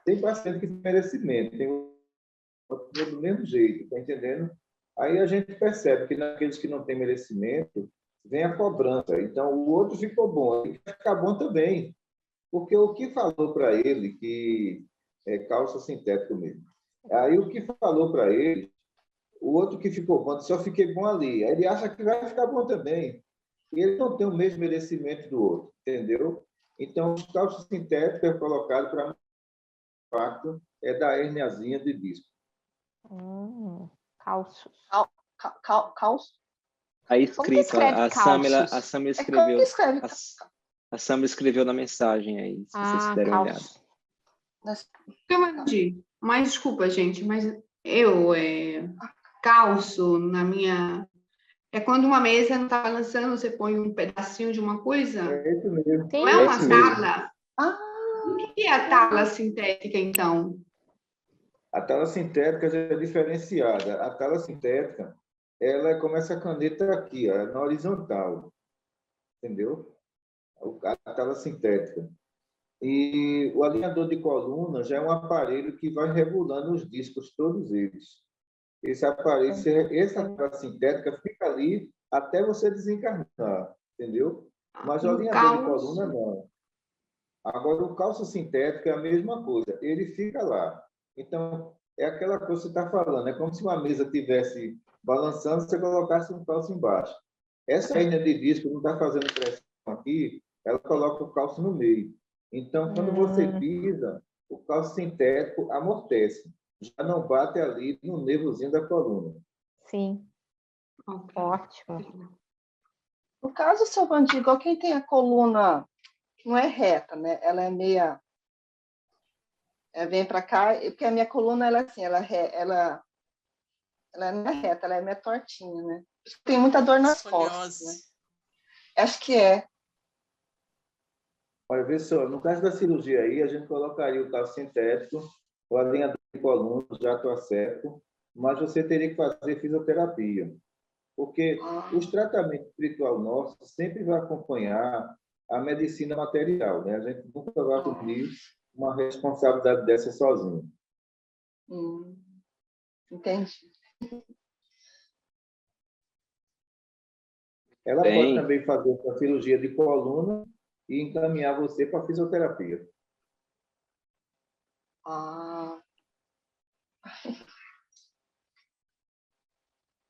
Tem paciente que tem merecimento, tem outro do mesmo jeito, está entendendo? Aí a gente percebe que naqueles que não têm merecimento, vem a cobrança. Então, o outro ficou bom, ele vai ficar bom também. Porque o que falou para ele, que é cálcio sintético mesmo, aí o que falou para ele, o outro que ficou bom, só fiquei bom ali. Aí ele acha que vai ficar bom também. E ele não tem o mesmo merecimento do outro, entendeu? Então, o cálcio sintético é colocado para o impacto da herniazinha de disco. Cálcio. Cálcio. Aí escrito, a Samila escreveu. A Sandra escreveu na mensagem aí, se vocês puderem olhar. Mas desculpa, gente, mas eu calço na minha... É quando uma mesa não está balançando, você põe um pedacinho de uma coisa? É isso mesmo. Não é uma isso mesmo. tala? O que é a tala sintética, então? A tala sintética já é diferenciada. A tala sintética, ela começa a caneta aqui, ó, na horizontal. Entendeu? A tala sintética. E o alinhador de coluna já é um aparelho que vai regulando os discos, todos eles. Esse aparelho, essa tala sintética fica ali até você desencarnar, entendeu? Mas o alinhador de coluna, não. Agora, o calço sintético é a mesma coisa, ele fica lá. Então, é aquela coisa que você está falando, é como se uma mesa estivesse balançando, você colocasse um calço embaixo. Essa hernia de disco não está fazendo pressão aqui, ela coloca o calço no meio. Então, quando você pisa, o calço sintético amortece. Já não bate ali no nervozinho da coluna. Sim. Ótimo. No caso, seu Vandir, igual quem tem a coluna que não é reta, né? Ela é meia... vem para cá, porque a minha coluna, ela assim, ela não é reta, ela é meio tortinha, né? Tem muita dor nas costas, né? Acho que é. Olha, vê só, no caso da cirurgia aí, a gente colocaria o calço sintético, o alinhador de coluna, já está certo, mas você teria que fazer fisioterapia, porque os tratamentos espiritual nossos sempre vai acompanhar a medicina material, né? A gente nunca vai assumir uma responsabilidade dessa sozinho. Entendi. Ela pode também fazer essa cirurgia de coluna e encaminhar você para a fisioterapia.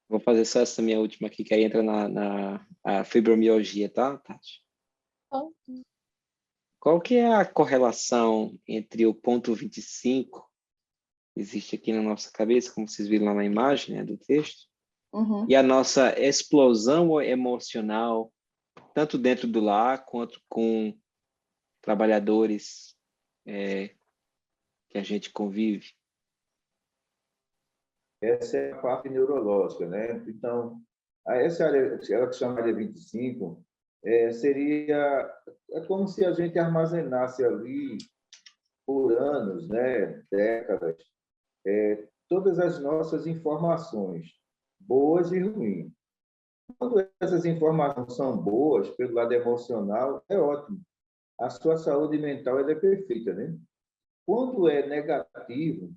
Vou fazer só essa minha última aqui, que aí entra a fibromialgia, tá, Tati? Qual que é a correlação entre o ponto 25, que existe aqui na nossa cabeça, como vocês viram lá na imagem, né, do texto, e a nossa explosão emocional, tanto dentro do lar, quanto com trabalhadores que a gente convive? Essa é a parte neurológica, né? Então, essa área, ela que chama área 25, seria como se a gente armazenasse ali por anos, né, décadas, todas as nossas informações, boas e ruins. Quando essas informações são boas, pelo lado emocional, é ótimo. A sua saúde mental é perfeita, né? Quando é negativo,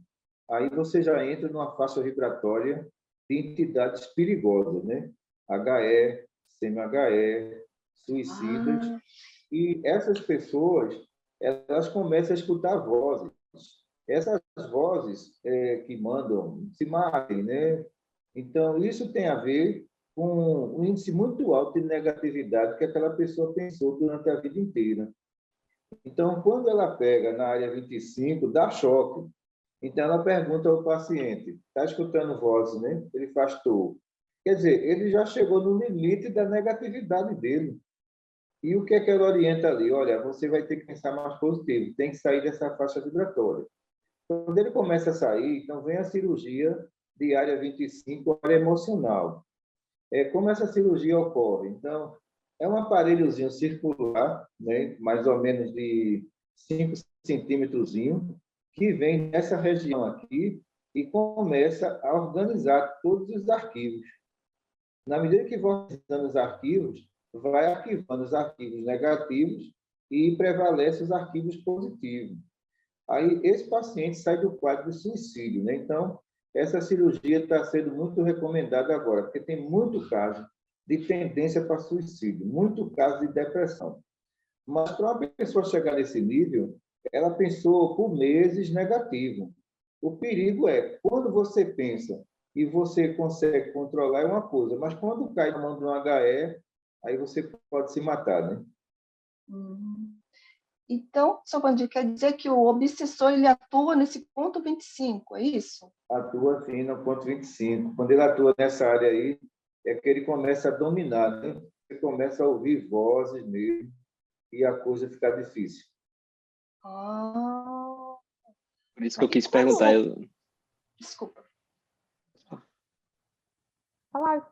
aí você já entra numa faixa vibratória de entidades perigosas, né? HE, CMHE, suicidas. E essas pessoas, elas começam a escutar vozes. Essas vozes que mandam se matem, né? Então, isso tem a ver com um índice muito alto de negatividade que aquela pessoa pensou durante a vida inteira. Então, quando ela pega na área 25, dá choque. Então, ela pergunta ao paciente, está escutando vozes, né? Ele faz tô. Quer dizer, ele já chegou no limite da negatividade dele. E o que é que ela orienta ali? Olha, você vai ter que pensar mais positivo, tem que sair dessa faixa vibratória. Quando ele começa a sair, então vem a cirurgia de área 25, área emocional. Como essa cirurgia ocorre? Então, é um aparelhozinho circular, né, mais ou menos de 5 centímetros, que vem nessa região aqui e começa a organizar todos os arquivos. Na medida que vão organizando os arquivos, vai arquivando os arquivos negativos e prevalece os arquivos positivos. Aí, esse paciente sai do quadro de suicídio, né? Então, essa cirurgia está sendo muito recomendada agora, porque tem muito caso de tendência para suicídio, muito caso de depressão. Mas para uma pessoa chegar nesse nível, ela pensou por meses negativo. O perigo é, quando você pensa e você consegue controlar, é uma coisa, mas quando cai na mão de um HE, aí você pode se matar, né? Então, seu Vandir, quer dizer que o obsessor ele atua nesse ponto 25, é isso? Atua, sim, no ponto 25. Quando ele atua nessa área aí, é que ele começa a dominar, né? Ele começa a ouvir vozes mesmo. e a coisa ficar difícil. Ah, Por isso que eu quis perguntar. desculpa. Falar.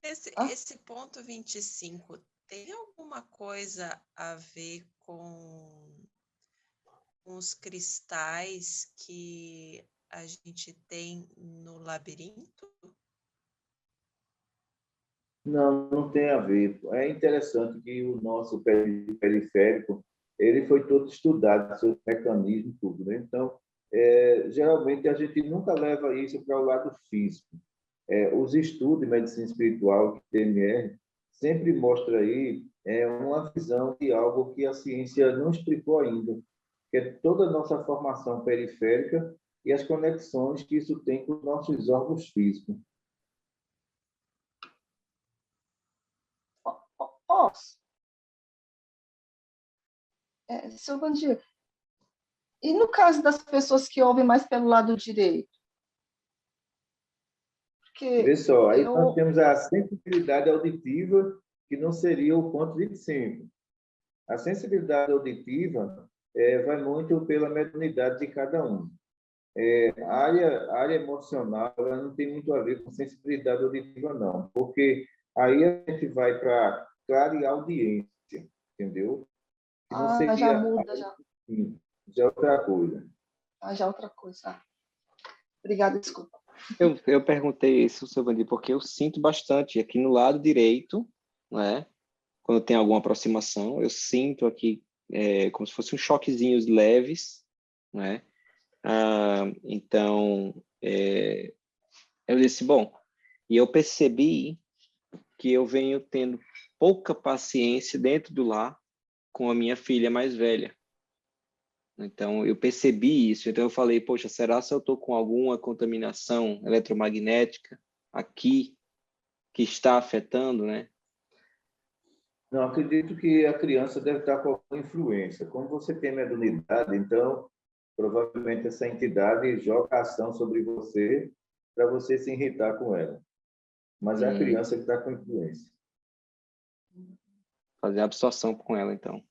Esse ponto 25 tem alguma coisa a ver com os cristais que a gente tem no labirinto? Não, não tem a ver. É interessante que o nosso periférico ele foi todo estudado, seus mecanismos, tudo, né? Então, geralmente a gente nunca leva isso para o lado físico. Os estudos de medicina espiritual, que TMR, sempre mostra aí uma visão de algo que a ciência não explicou ainda, que é toda a nossa formação periférica e as conexões que isso tem com os nossos órgãos físicos. Posso? Seu Vandir, e no caso das pessoas que ouvem mais pelo lado direito? Porque Vê só, aí nós temos a sensibilidade auditiva, que não seria o ponto 25. A sensibilidade auditiva vai muito pela mediunidade de cada um. A área emocional ela não tem muito a ver com sensibilidade auditiva, não, porque aí a gente vai para clarear audiência, entendeu? Que não seria, já muda, já. Já é outra coisa. Já é outra coisa. Obrigada, desculpa. Eu perguntei isso, seu Vandir, porque eu sinto bastante aqui no lado direito, né? Quando tem alguma aproximação, eu sinto aqui como se fossem uns choquezinhos leves, né? Então, eu disse, bom, e eu percebi que eu venho tendo pouca paciência dentro do lar com a minha filha mais velha. Então, eu percebi isso. Então, eu falei, poxa, será se eu estou com alguma contaminação eletromagnética aqui que está afetando, né? Não, acredito que a criança deve estar com alguma influência. Como você tem mediunidade, então, provavelmente essa entidade joga ação sobre você para você se irritar com ela. Mas é a criança que está com influência. Fazer a absorção com ela, então.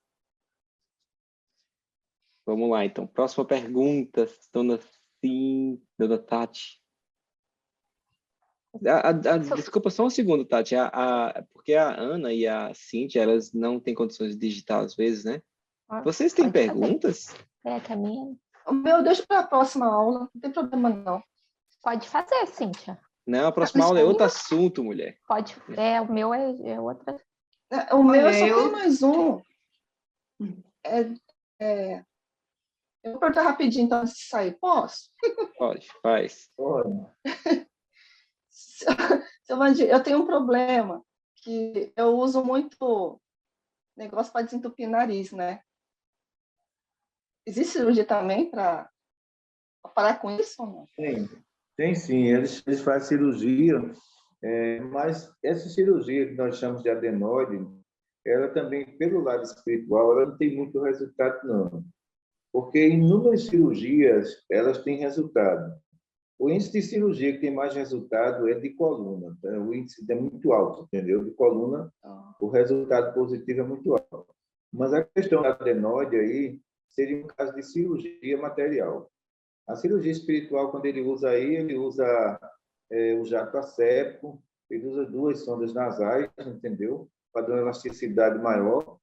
Vamos lá, então. Próxima pergunta, dona Tati. Desculpa, só um segundo, Tati. Porque a Ana e a Cíntia, elas não têm condições de digitar às vezes, né? Vocês têm perguntas? Que a minha... O meu, deixa para a próxima aula. Não tem problema, não. Pode fazer, Cíntia. Não, a próxima aula é outro assunto, mulher. Pode. O meu é outra. O meu só tem mais um. Eu vou perguntar rapidinho, então, se sair. Posso? Pode, faz. Pode. Seu Vandir, eu tenho um problema, que eu uso muito negócio para desentupir nariz, né? Existe cirurgia também para parar com isso ou não? Tem sim. Eles fazem cirurgia, mas essa cirurgia que nós chamamos de adenoide, ela também, pelo lado espiritual, ela não tem muito resultado, não. Porque inúmeras cirurgias, elas têm resultado. O índice de cirurgia que tem mais resultado é de coluna. Tá? O índice é muito alto, entendeu? De coluna, o resultado positivo é muito alto. Mas a questão da adenoide aí seria um caso de cirurgia material. A cirurgia espiritual, quando ele usa aí, ele usa o jato asséptico, ele usa 2 sondas nasais, entendeu? Para dar uma elasticidade maior.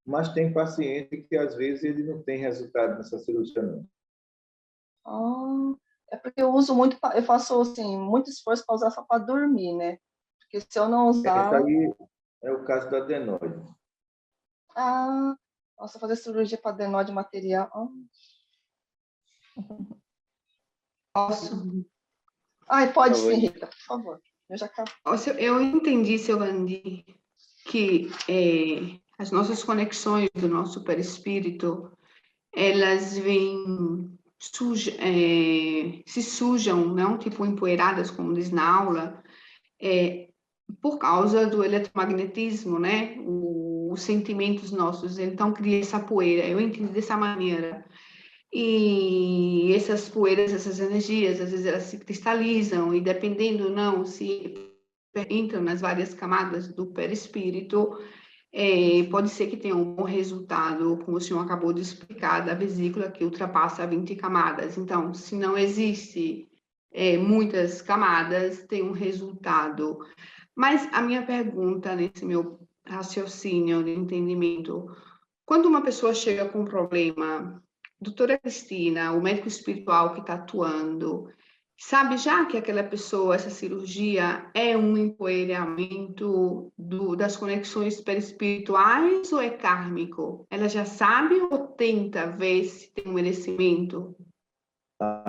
Mas tem paciente que, às vezes, ele não tem resultado nessa cirurgia, não. É porque eu uso muito, eu faço assim, muito esforço para usar só para dormir, né? Porque se eu não usar... Esse aí é o caso da adenoide. Nossa, fazer cirurgia para adenoide material. Posso? Pode sim, Rita, por favor. Eu já acabo. Eu entendi, seu Vandir, que as nossas conexões do nosso perispírito, elas vêm se sujam, não tipo empoeiradas, como diz na aula, por causa do eletromagnetismo, né? Os sentimentos nossos, então cria essa poeira. Eu entendi dessa maneira. E essas poeiras, essas energias, às vezes elas se cristalizam e dependendo, não, se entram nas várias camadas do perispírito, pode ser que tenha um bom resultado, como o senhor acabou de explicar, da vesícula que ultrapassa 20 camadas. Então, se não existe muitas camadas, tem um resultado. Mas a minha pergunta, nesse meu raciocínio de entendimento, quando uma pessoa chega com um problema, doutora Cristina, o médico espiritual que está atuando, sabe já que aquela pessoa, essa cirurgia, é um empoeiramento das conexões perispirituais ou é kármico? Ela já sabe ou tenta ver se tem um merecimento?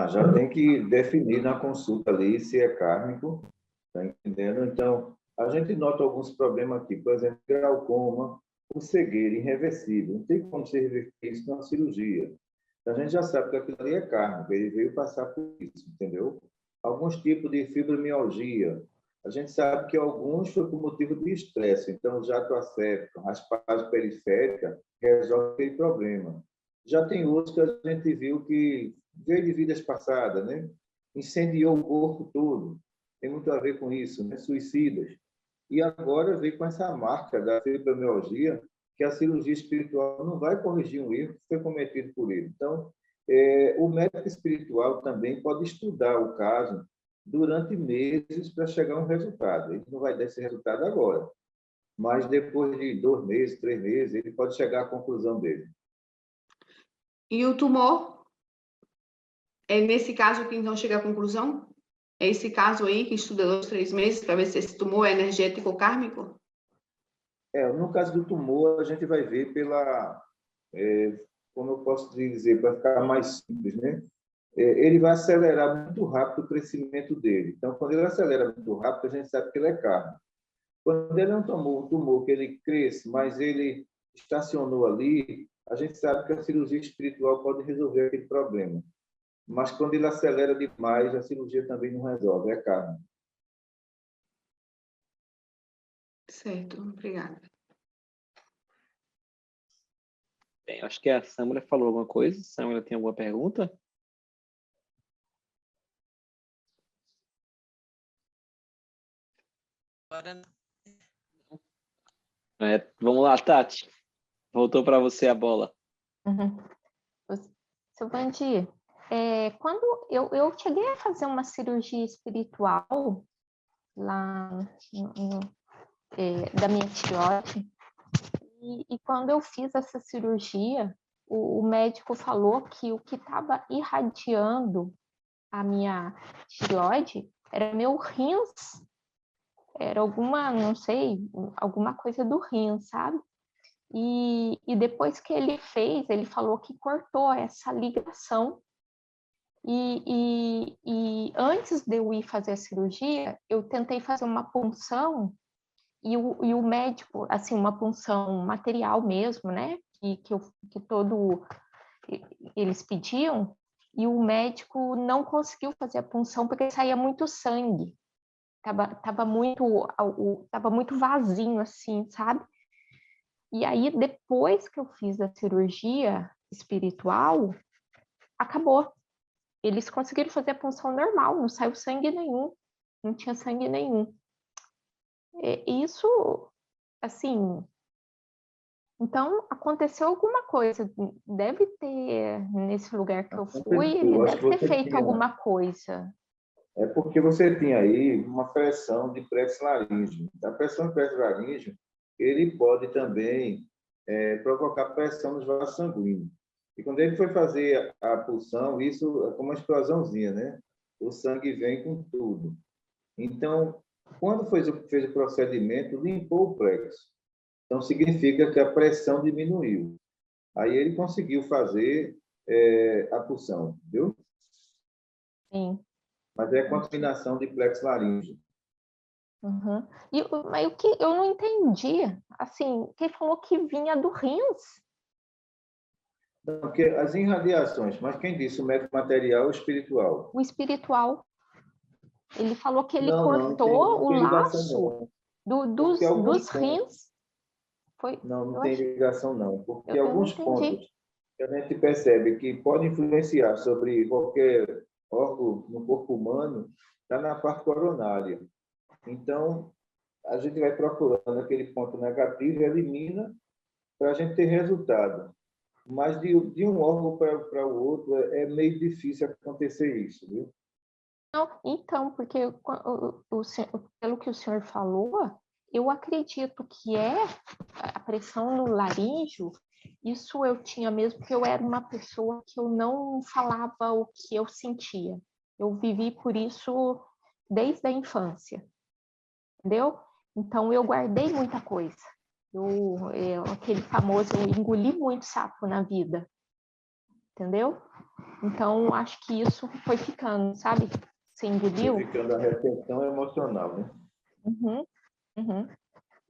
Já tem que definir na consulta ali se é kármico, tá entendendo? Então, a gente nota alguns problemas aqui, por exemplo, glaucoma, o cegueira irreversível. Não tem como se reverter isso na cirurgia. Então, a gente já sabe que aquilo ali é kármico, ele veio passar por isso, entendeu? Alguns tipos de fibromialgia. A gente sabe que alguns foi por motivo de estresse. Então, o jato acético, raspagem periférica, resolve aquele problema. Já tem outros que a gente viu que veio de vidas passadas, né? Incendiou o corpo todo. Tem muito a ver com isso, né? Suicidas. E agora veio com essa marca da fibromialgia, que a cirurgia espiritual não vai corrigir um erro que foi cometido por ele. Então, o médico espiritual também pode estudar o caso durante meses para chegar a um resultado. Ele não vai dar esse resultado agora, mas depois de 2 meses, 3 meses, ele pode chegar à conclusão dele. E o tumor? É nesse caso que então chega à conclusão? É esse caso aí que estuda 2, 3 meses para ver se esse tumor é energético ou kármico? No caso do tumor, a gente vai ver pela, como eu posso dizer, para ficar mais simples, né? Ele vai acelerar muito rápido o crescimento dele. Então, quando ele acelera muito rápido, a gente sabe que ele é kármico. Quando ele é um tumor que ele cresce, mas ele estacionou ali, a gente sabe que a cirurgia espiritual pode resolver aquele problema. Mas quando ele acelera demais, a cirurgia também não resolve, é kármico. Certo, obrigada. Bem, acho que a Samara falou alguma coisa. Samara tem alguma pergunta? Agora não. Vamos lá, Tati. Voltou para você a bola. Uhum. Seu Bandi, quando eu cheguei a fazer uma cirurgia espiritual lá da minha tireoide, e quando eu fiz essa cirurgia, o médico falou que o que estava irradiando a minha tireoide era meu rins, era alguma, não sei, alguma coisa do rim, sabe? E depois que ele fez, ele falou que cortou essa ligação. E antes de eu ir fazer a cirurgia, eu tentei fazer uma punção e o médico, assim, uma punção material mesmo, né? Que todo eles pediam, e o médico não conseguiu fazer a punção porque saía muito sangue. Tava muito vazio, assim, sabe? E aí, depois que eu fiz a cirurgia espiritual, acabou. Eles conseguiram fazer a punção normal, não saiu sangue nenhum, não tinha sangue nenhum. Isso, assim, então aconteceu alguma coisa, deve ter, nesse lugar que eu fui, ele deve ter feito alguma coisa. É porque você tinha aí uma pressão de plexo laríngeo. A pressão de plexo laríngeo, ele pode também provocar pressão nos vasos sanguíneos. E quando ele foi fazer a punção, isso é como uma explosãozinha, né? O sangue vem com tudo. Então, quando fez o procedimento, limpou o plexo. Então, significa que a pressão diminuiu. Aí ele conseguiu fazer a punção, viu? Sim. Mas é contaminação de plexo laríngeo. Uhum. Mas o que eu não entendi, assim, quem falou que vinha do rins? Porque as irradiações, mas quem disse o médico material ou espiritual? O espiritual. Ele falou que ele Não cortou o tem ligação, laço não. Dos rins. Não tem ligação, não. Porque eu alguns pontos que a gente percebe que podem influenciar sobre qualquer órgão no corpo humano está na parte coronária. Então, a gente vai procurando aquele ponto negativo e elimina para a gente ter resultado. Mas de um órgão para o outro é meio difícil acontecer isso, viu? Não, então, porque pelo que o senhor falou, eu acredito que a pressão no laríngeo, isso eu tinha mesmo, porque eu era uma pessoa que eu não falava o que eu sentia. Eu vivi por isso desde a infância, entendeu? Então, eu guardei muita coisa. Aquele famoso, eu engoli muito sapo na vida, entendeu? Então, acho que isso foi ficando, sabe? Você engoliu. Foi ficando a retenção emocional, né? Uhum, uhum.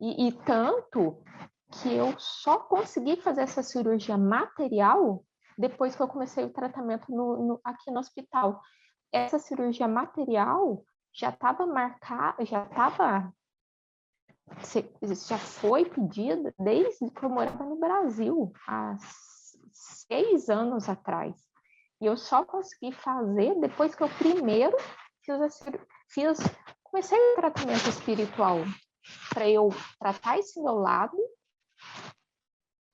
E tanto que eu só consegui fazer essa cirurgia material depois que eu comecei o tratamento aqui no hospital. Essa cirurgia material já estava marcada, já foi pedida desde que eu morava no Brasil, há 6 anos atrás. E eu só consegui fazer depois que eu primeiro comecei o tratamento espiritual, para eu tratar esse meu lado,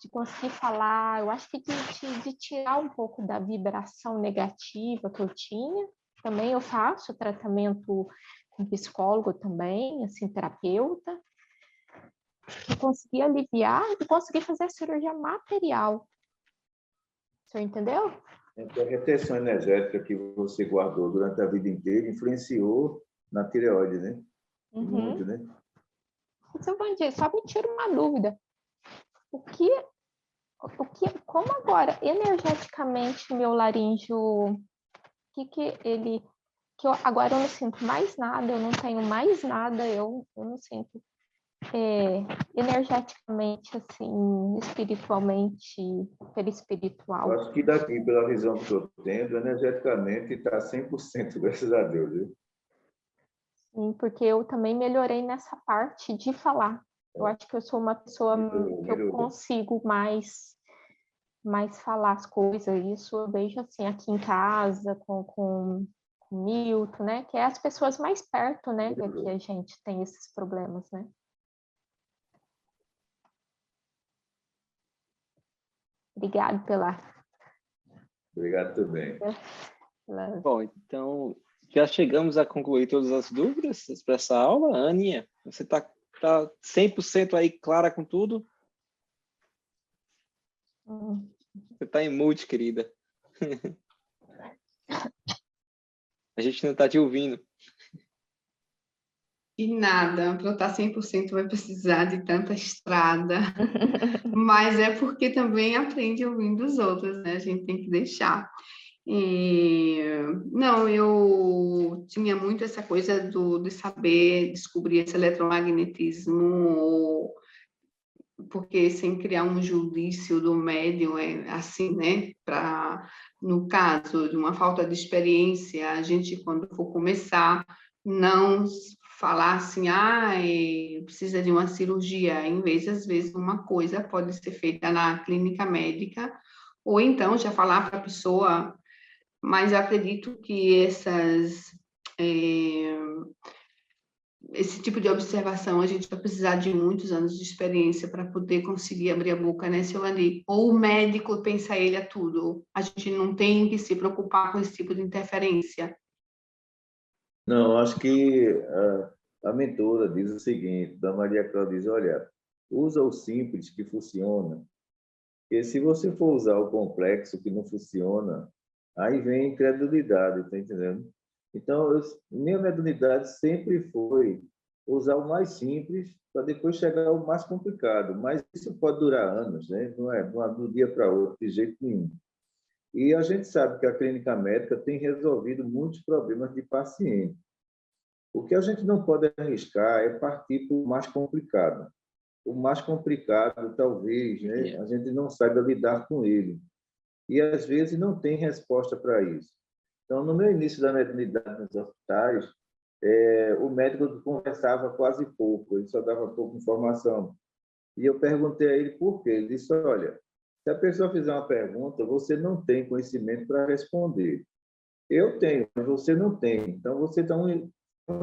de conseguir falar, eu acho que de tirar um pouco da vibração negativa que eu tinha. Também eu faço tratamento com psicólogo também, assim, terapeuta, e consegui aliviar e consegui fazer a cirurgia material. O senhor entendeu? Então, a retenção energética que você guardou durante a vida inteira influenciou na tireoide, né? Muito, né? Seu Vandir, só me tira uma dúvida. Como agora, energeticamente, meu laríngeo, agora eu não sinto mais nada, eu não tenho mais nada, eu não sinto energeticamente, assim, espiritualmente, perispiritual. Eu acho que daqui, pela visão que eu estou tendo, energeticamente está 100%, graças a Deus, viu? Sim, porque eu também melhorei nessa parte de falar. Eu acho que eu sou uma pessoa que eu consigo mais falar as coisas. Isso eu vejo assim aqui em casa, com o Milton, né? Que é as pessoas mais perto, né? Que aqui a gente tem esses problemas, né? Obrigado Obrigado também. Bom, então já chegamos a concluir todas as dúvidas para essa aula. Aninha, você está 100% aí clara com tudo? Você está em mute, querida. A gente não está te ouvindo. E nada, para eu estar 100% vai precisar de tanta estrada. Mas é porque também aprende ouvindo os outros, né? A gente tem que deixar. Não, eu tinha muito essa coisa de saber descobrir esse eletromagnetismo, porque sem criar um juízo do médium, é assim, né? No caso de uma falta de experiência, a gente, quando for começar, não falar assim, precisa de uma cirurgia, em vez, às vezes, uma coisa pode ser feita na clínica médica, ou então já falar para a pessoa, mas eu acredito que esse tipo de observação, a gente vai precisar de muitos anos de experiência para poder conseguir abrir a boca, né, Silvani? Ou o médico pensa ele a tudo. A gente não tem que se preocupar com esse tipo de interferência. Não, acho que a mentora diz o seguinte, da Maria Cláudia diz, olha, usa o simples que funciona, porque se você for usar o complexo que não funciona, aí vem a incredulidade, tá entendendo? Então, minha mediunidade sempre foi usar o mais simples para depois chegar ao mais complicado, mas isso pode durar anos, né? Não é do dia para outro, de jeito nenhum. E a gente sabe que a clínica médica tem resolvido muitos problemas de paciente. O que a gente não pode arriscar é partir para o mais complicado. O mais complicado, talvez, né, a gente não saiba lidar com ele. E, às vezes, não tem resposta para isso. Então, no meu início da mediunidade nos hospitais, o médico conversava quase pouco, ele só dava pouca informação. E eu perguntei a ele por quê. Ele disse, olha, se a pessoa fizer uma pergunta, você não tem conhecimento para responder. Eu tenho, mas você não tem. Então, você dá um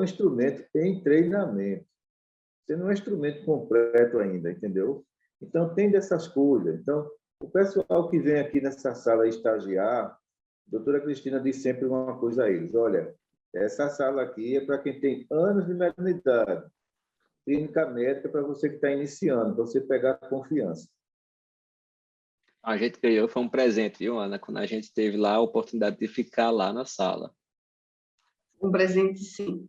instrumento em treinamento. Você não é instrumento completo ainda, entendeu? Então, tem dessas coisas. Então, o pessoal que vem aqui nessa sala estagiar, a doutora Cristina diz sempre uma coisa a eles: olha, essa sala aqui é para quem tem anos de mediunidade, clínica médica para você que está iniciando, para você pegar confiança. A gente ganhou, foi um presente, viu, Ana? Quando a gente teve lá a oportunidade de ficar lá na sala. Um presente, sim.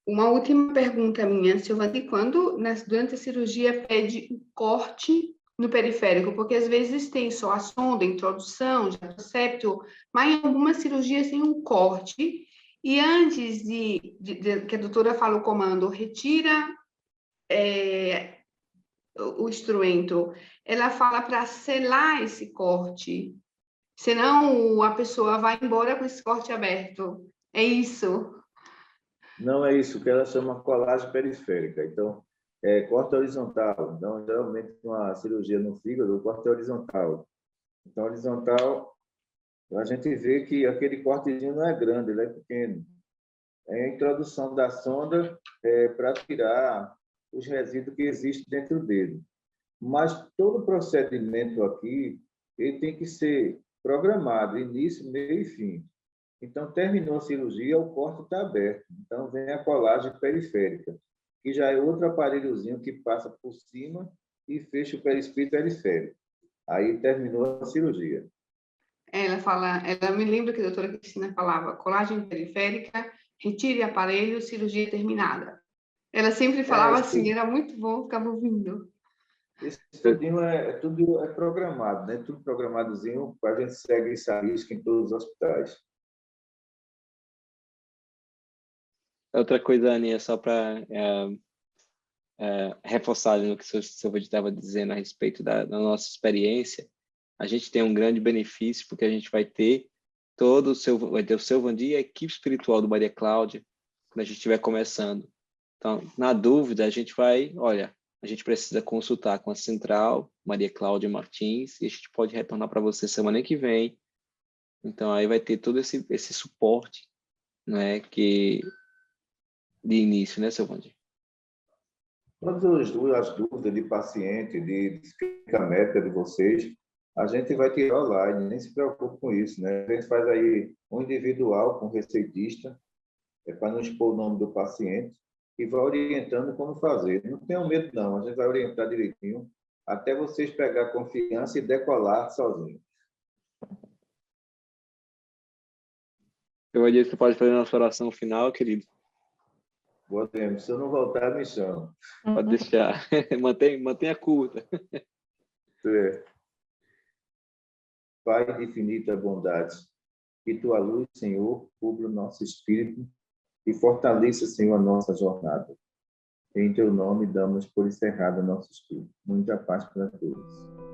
Uma última pergunta minha, Silvane, quando durante a cirurgia pede um corte no periférico? Porque às vezes tem só a sonda, a introdução, já o septo, mas em algumas cirurgias tem um corte. E antes que a doutora fala o comando, retira o instrumento, ela fala para selar esse corte, senão a pessoa vai embora com esse corte aberto. É isso? Não é isso que ela chama colagem periférica. Então, é corte horizontal. Então, geralmente, uma cirurgia no fígado, o corte é horizontal. Então, horizontal, a gente vê que aquele cortezinho não é grande, ele é pequeno. É a introdução da sonda para tirar os resíduos que existem dentro dele. Mas todo o procedimento aqui, ele tem que ser programado, início, meio e fim. Então, terminou a cirurgia, o corte está aberto. Então, vem a colagem periférica, que já é outro aparelhozinho que passa por cima e fecha o perispírito periférico. Aí terminou a cirurgia. Ela me lembra que a doutora Cristina falava, colagem periférica, retire aparelho, cirurgia terminada. Ela sempre falava assim, era muito bom, ficava ouvindo. Esse tudinho tudo é programado, né? Tudo programadozinho, a gente segue essa risca em todos os hospitais. Outra coisa, Aninha, só para reforçar no que o senhor estava dizendo a respeito da nossa experiência, a gente tem um grande benefício, porque a gente vai ter vai ter o seu Vandi e a equipe espiritual do Maria Cláudia, quando a gente estiver começando. Então, na dúvida, a gente a gente precisa consultar com a Central, Maria Cláudia Martins, e a gente pode retornar para você semana que vem. Então, aí vai ter todo esse suporte, né, de início, né, seu Vandi? Todas as dúvidas de paciente, de clínica médica de vocês, a gente vai tirar online, nem se preocupe com isso, né? A gente faz aí um individual com receitista, para não expor o nome do paciente, e vai orientando como fazer. Não tenham medo, não, a gente vai orientar direitinho, até vocês pegar confiança e decolar sozinhos. Eu vou dizer que você pode fazer a nossa oração final, querido. Podemos. Se eu não voltar, me chama. Pode deixar. Mantenha curta. Pai de infinita bondade, que tua luz, Senhor, cubra o nosso espírito e fortaleça, Senhor, a nossa jornada. Em teu nome, damos por encerrado o nosso estudo. Muita paz para todos.